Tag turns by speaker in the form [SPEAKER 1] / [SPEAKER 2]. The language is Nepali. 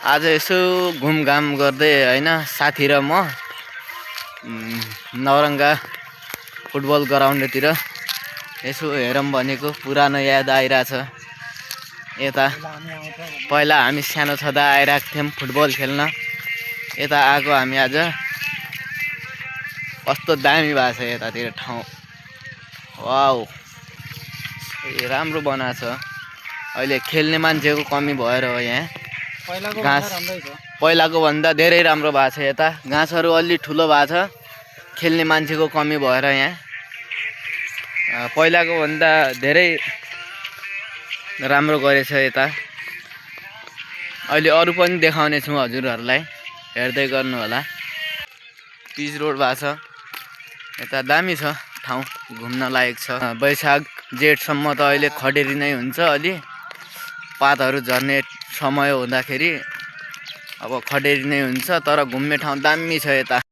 [SPEAKER 1] आज यसो घुमघाम गर्दै हैन साथी र म नौरङ्गा फुटबल ग्राउन्डतिर यसो हेरौँ भनेको पुरानो याद आइराछ। यता पहिला हामी सानो छँदा आइराख्थ्यौँ थियौँ फुटबल खेल्न। यता आएको हामी आज कस्तो दामी भएको छ यतातिर ठाउँ। वाउ राम्रो बनाएको छ। अहिले खेल्ने मान्छेको कमी भएर हो यहाँ। घाँस पहिलाको भन्दा धेरै राम्रो भएको छ। यता घाँसहरू अलि ठुलो भएको छ। खेल्ने मान्छेको कमी भएर यहाँ पहिलाको भन्दा धेरै राम्रो गरेछ यता। अहिले अरू पनि देखाउने छु हजुरहरूलाई, हेर्दै गर्नु होला। पिच रोड भएको छ। यता दामी छ ठाउँ, घुम्न लायक छ। वैशाख जेठसम्म त अहिले खडेरी नै हुन्छ। अलि पातहरू झर्ने समय हुँदाखेरि अब खडेरी नै हुन्छ। तर घुम्ने ठाउँ दामी छ यता।